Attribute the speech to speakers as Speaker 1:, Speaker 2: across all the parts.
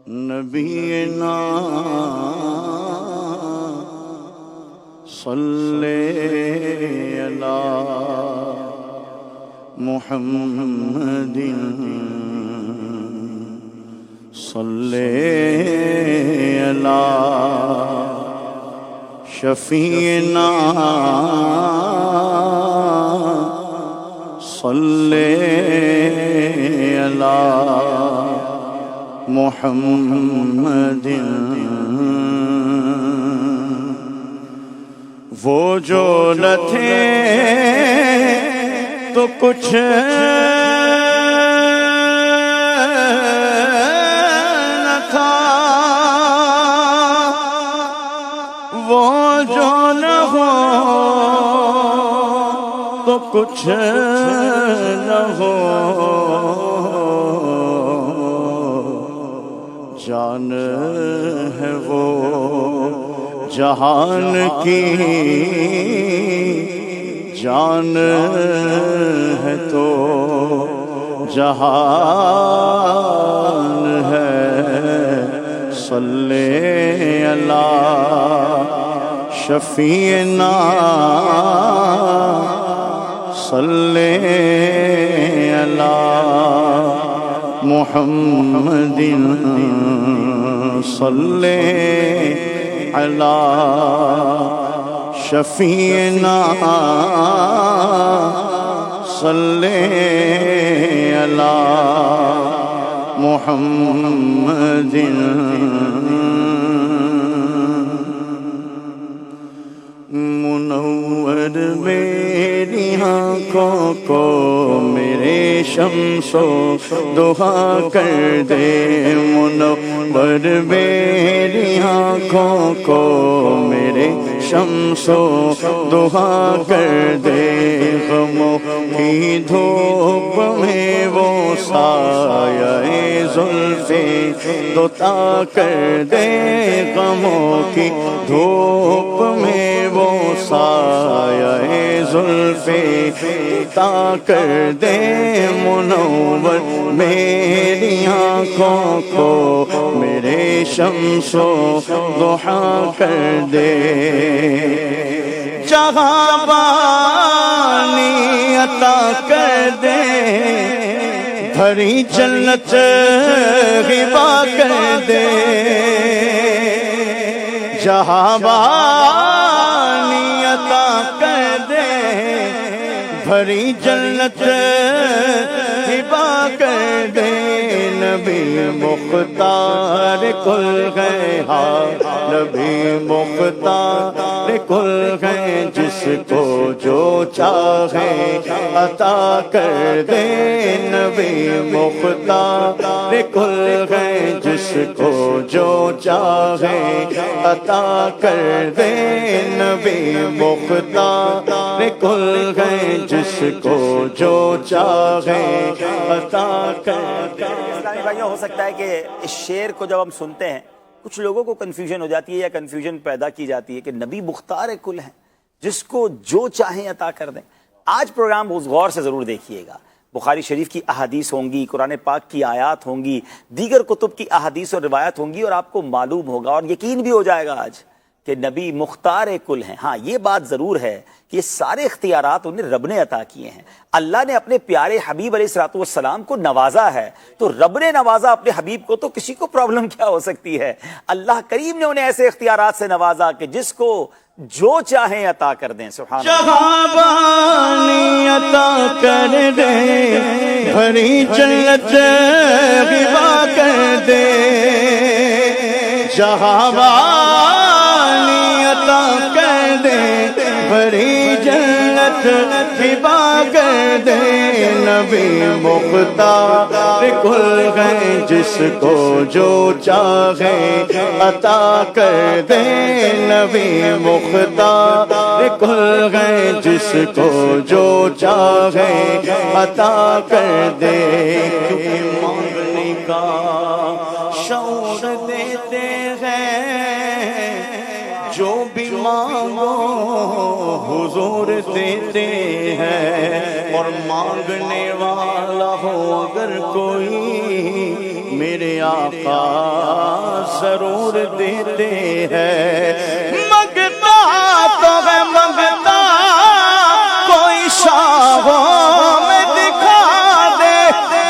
Speaker 1: نبینا صلی علی محمد صلی علی شفیعنا صلی علی محمد وہ جو نہ تھے تو کچھ نہ تھا، وہ جو نہ ہو تو کچھ نہ ہو، جان ہے وہ جہان کی، جان ہے تو جہان ہے، صلی علی شفیعنا صلی علی محمد صلی علی شفیعنا صلی علی محمد منور میری آنکھوں کو میرے شمس و ضحیٰ کر دے، منور میری آنکھوں کو میرے شمس و ضحیٰ کر دے، غموں کی دھوپ میں وہ سایہ زلف دوتا کر دے، غموں کی دھوپ میں وہ سایہ زلف دوتا کر دے، منور میری آنکھوں کو میرے شمس و ضحیٰ کر دے، جہاں بانی عطا کر دے، بھری جنت غبا کر دے، جہاں بانی عطا کر دے، بھری جنت غبا کر دے، نبی مختار کل ہے، نبی مختار کل ہے، جس کو جو چاہے عطا کر دے، نبی مختار کل ہے، جس کو جو چاہے عطا کر دے، نبی مختار کل ہے، جس کو جو چاہے عطا کر دے۔
Speaker 2: اسلامی بھائیوں، ہو سکتا ہے کہ اس شعر کو جب ہم سنتے ہیں کچھ لوگوں کو کنفیوژن ہو جاتی ہے یا کنفیوژن پیدا کی جاتی ہے کہ نبی مختار کل ہیں، جس کو جو چاہیں عطا کر دیں۔ آج پروگرام بہت غور سے ضرور دیکھیے گا، بخاری شریف کی احادیث ہوں گی، قرآن پاک کی آیات ہوں گی، دیگر کتب کی احادیث اور روایات ہوں گی، اور آپ کو معلوم ہوگا اور یقین بھی ہو جائے گا آج کہ نبی مختار کل ہیں۔ ہاں، یہ بات ضرور ہے کہ یہ سارے اختیارات انہیں رب نے عطا کیے ہیں، اللہ نے اپنے پیارے حبیب علیہ الصلوۃ والسلام کو نوازا ہے، تو رب نے نوازا اپنے حبیب کو، تو کسی کو پرابلم کیا ہو سکتی ہے؟ اللہ کریم نے انہیں ایسے اختیارات سے نوازا کہ جس کو جو چاہیں عطا کر دیں۔ سبحان اللہ۔
Speaker 1: جہاں بانی عطا کر دے، بھری جنت غبا کر دے، جہاں بانی عطا کر دے، بھری جنت غبا کر دے، نبی مختار کل ہے، جس کو جو چاہے عطا کر دے، نبی مختار کل ہے، جس کو جو چاہے عطا کر دے، کیونکہ مانگنے کا شعور دیتے ہیں، جو بھی مانگو حضور دیتے ہیں، اور مانگنے والا ہو اگر کوئی میرے آقا ضرور دیتے ہیں. منگتا تو ہے منگتا کوئی شاہوں میں دکھا دے,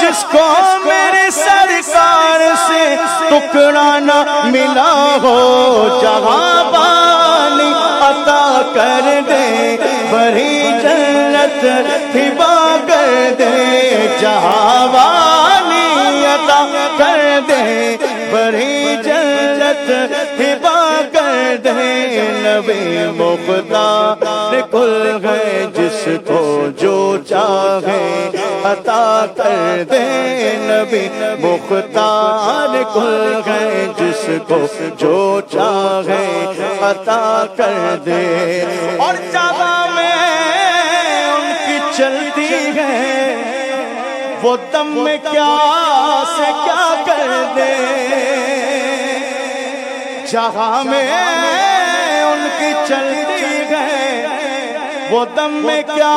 Speaker 1: جس کو میرے سرکار سے ٹکڑا نہ ملا ہو, جہاں بانی عطا کر دے, بڑی جنت ہبا کر دے, جہاں بانی عطا کر دے, بڑی جنت ہبا کر دے. نبی مختار کل ہے, جس کو جو چاہے عطا کر دے. نبی مختار کل ہے, جس کو جو چاہے عطا کر دے. اور جہاں میں ان کی چلتی ہے, وہ دم میں کیا سے کیا کر دے. جہاں میں ان کی چلتی ہے, وہ دم میں کیا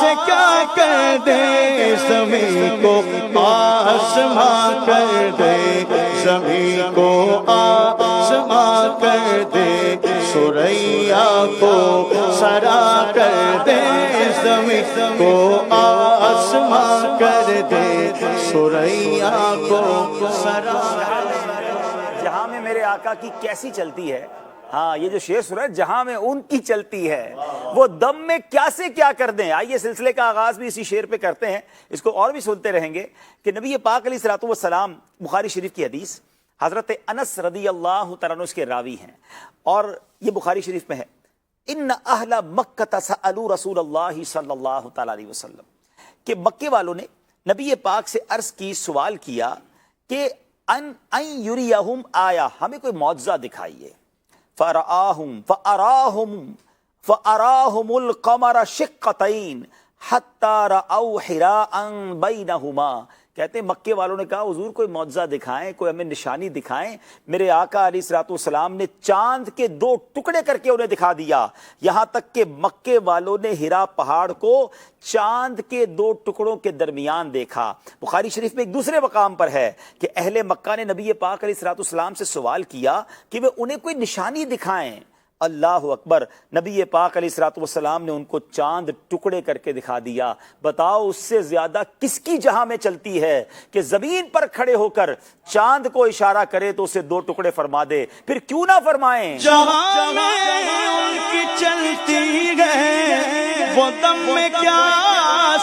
Speaker 1: سے کیا کر دے. زمین کو آسماں کر دے, زمین کو آسماں کر دے, سریا کو سرا کر دے. زمین کو آسماں کر دے, سریا کو سرا کر دے.
Speaker 2: جہاں میں میرے آقا کی کیسی چلتی ہے. ہاں, یہ جو شعر سنا ہے, جہاں میں ان کی چلتی ہے وہ دم میں کیا سے کیا کر دیں. آئیے سلسلے کا آغاز بھی اسی شعر پہ کرتے ہیں, اس کو اور بھی سنتے رہیں گے کہ نبی پاک علیہ الصلوۃ والسلام, بخاری شریف کی حدیث, حضرت انس رضی اللہ تعالیٰ عنہ اس کے راوی ہیں, اور یہ بخاری شریف میں ہے, ان اہل مکہ سألوا رسول اللہ صلی اللہ تعالیٰ علیہ وسلم, کہ مکے والوں نے نبی پاک سے عرض کی, سوال کیا کہ ان یریہم آیا, ہمیں کوئی معجزہ دکھائیے. فَأَرَاهُمُ الْقَمَرَ شِقَّتَيْن حَتَّى رَأَوْا حِرَاءً بَيْنَهُمَا. کہتے ہیں مکے والوں نے کہا, حضور کوئی معجزہ دکھائیں, کوئی ہمیں نشانی دکھائیں. میرے آقا علیہ الصلوۃ والسلام نے چاند کے 2 ٹکڑے کر کے انہیں دکھا دیا, یہاں تک کہ مکے والوں نے ہرا پہاڑ کو چاند کے 2 ٹکڑوں کے درمیان دیکھا. بخاری شریف میں ایک دوسرے مقام پر ہے کہ اہل مکہ نے نبی پاک علیہ الصلوۃ والسلام سے سوال کیا کہ وہ انہیں کوئی نشانی دکھائیں. اللہ اکبر, نبی پاک علیہ الصلوۃ والسلام نے ان کو چاند ٹکڑے کر کے دکھا دیا. بتاؤ اس سے زیادہ کس کی جہاں میں چلتی ہے کہ زمین پر کھڑے ہو کر چاند کو اشارہ کرے تو اسے 2 ٹکڑے فرما دے. پھر کیوں نہ فرمائیں.
Speaker 1: جہاں میں ان کی چلتی ہے, وہ دم میں کیا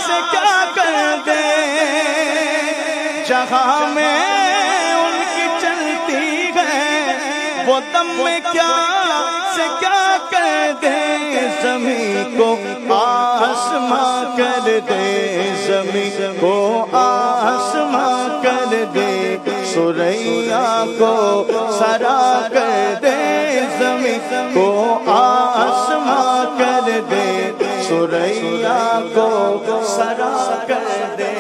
Speaker 1: سے کیا کر دے. جہاں میں ان کی چلتی ہے, وہ دم میں کیا سے کیا کر دے. زمین کو آسماں کر دے, زمین کو آسماں کر دے, سریا کو سرا کر دے. زمین کو آسماں کر دے, سریا کو سرا کر دے.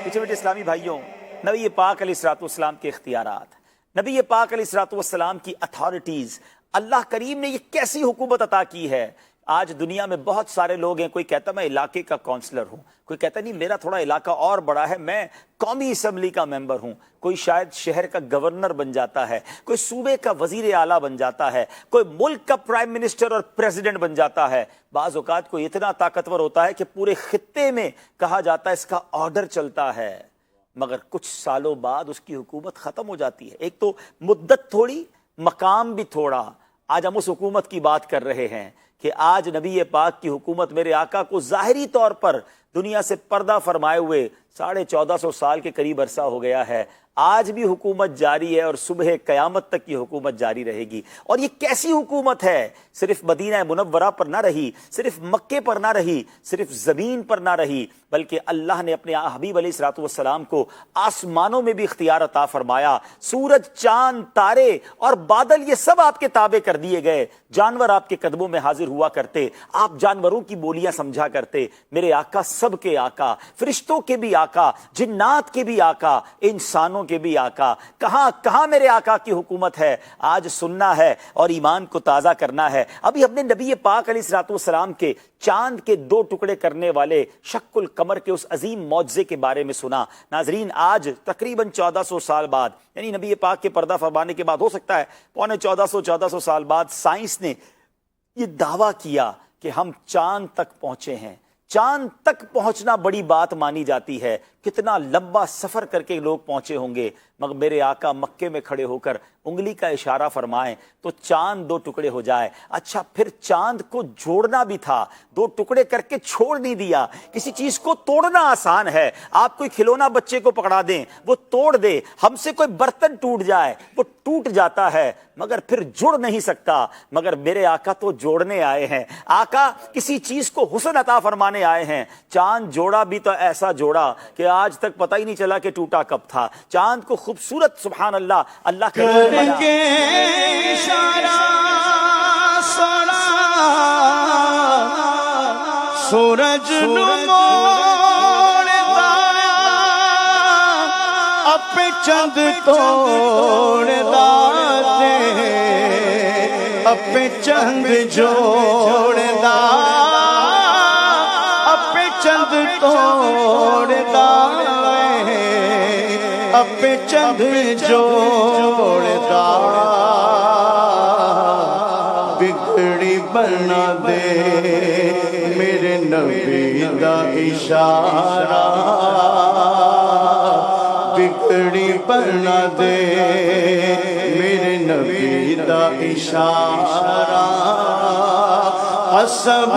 Speaker 2: پیچھے بیٹھے اسلامی بھائیوں, نبی پاک علیہ الصلوۃ والسلام کے اختیارات, نبی پاک علیہ الصلوۃ والسلام کی اتھارٹیز, اللہ کریم نے یہ کیسی حکومت عطا کی ہے. آج دنیا میں بہت سارے لوگ ہیں, کوئی کہتا میں علاقے کا کونسلر ہوں, کوئی کہتا نہیں میرا تھوڑا علاقہ اور بڑا ہے, میں قومی اسمبلی کا ممبر ہوں, کوئی شاید شہر کا گورنر بن جاتا ہے, کوئی صوبے کا وزیر اعلیٰ بن جاتا ہے, کوئی ملک کا پرائم منسٹر اور پریزیڈنٹ بن جاتا ہے. بعض اوقات کوئی اتنا طاقتور ہوتا ہے کہ پورے خطے میں کہا جاتا ہے اس کا آرڈر چلتا ہے, مگر کچھ سالوں بعد اس کی حکومت ختم ہو جاتی ہے. ایک تو مدت تھوڑی, مقام بھی تھوڑا. آج ہم اس حکومت کی بات کر رہے ہیں کہ آج نبی پاک کی حکومت میرے آقا کو ظاہری طور پر دنیا سے پردہ فرمائے ہوئے 1450 سال کے قریب عرصہ ہو گیا ہے. آج بھی حکومت جاری ہے اور صبح قیامت تک کی حکومت جاری رہے گی. اور یہ کیسی حکومت ہے, صرف مدینہ منورہ پر نہ رہی, صرف مکے پر نہ رہی, صرف زمین پر نہ رہی, بلکہ اللہ نے اپنے حبیب علیہ الصلوۃ والسلام کو آسمانوں میں بھی اختیار عطا فرمایا. سورج, چاند, تارے اور بادل یہ سب آپ کے تابع کر دیے گئے, جانور آپ کے قدموں میں حاضر ہوا کرتے, آپ جانوروں کی بولیاں سمجھا کرتے. میرے آقا سب کے آقا, فرشتوں کے بھی آقا, جنات کے بھی آقا, انسانوں کے بھی آقا. کہاں کہاں میرے آقا کی حکومت ہے؟ آج سننا ہے اور ایمان کو تازہ کرنا ہے. ابھی ہم نے نبی پاک علیہ الصلوۃ والسلام کے چاند کے 2 ٹکڑے کرنے والے شق القمر کے اس عظیم معجزے کے بارے میں سنا. ناظرین, آج تقریباً 1400 سال بعد, یعنی نبی پاک کے پردہ فرمانے کے بعد, ہو سکتا ہے 1400 سال بعد, سائنس نے یہ دعویٰ کیا کہ ہم چاند تک پہنچے ہیں. چاند تک پہنچنا بڑی بات مانی جاتی ہے, کتنا لمبا سفر کر کے لوگ پہنچے ہوں گے, مگر میرے آقا مکے میں کھڑے ہو کر انگلی کا اشارہ فرمائیں تو چاند 2 ٹکڑے ہو جائے. اچھا, پھر چاند کو جوڑنا بھی تھا, 2 ٹکڑے کر کے چھوڑ نہیں دیا. کسی چیز کو توڑنا آسان ہے, آپ کوئی کھلونا بچے کو پکڑا دیں وہ توڑ دے, ہم سے کوئی برتن ٹوٹ جائے وہ ٹوٹ جاتا ہے, مگر پھر جڑ نہیں سکتا. مگر میرے آقا تو جوڑنے آئے ہیں. آقا کسی چیز کو حسن عطا فرمانے آئے ہیں. چاند جوڑا بھی تو ایسا جوڑا کہ آج تک پتہ ہی نہیں چلا کہ ٹوٹا کب تھا. چاند کو خوبصورت, سبحان اللہ, اللہ کے
Speaker 1: اشارہ سورج موڑتا اپنے چند توڑتا اپنے چند جوڑتا اپنے چند توڑتا اپنے چند جوڑتا بگڑی بنا دے میرے نبی دا اشارہ, بگڑی بنا دے میرے نبی دا اشارہ. حسب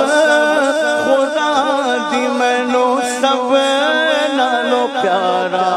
Speaker 1: خدا دی مینوں سب نالوں پیارا,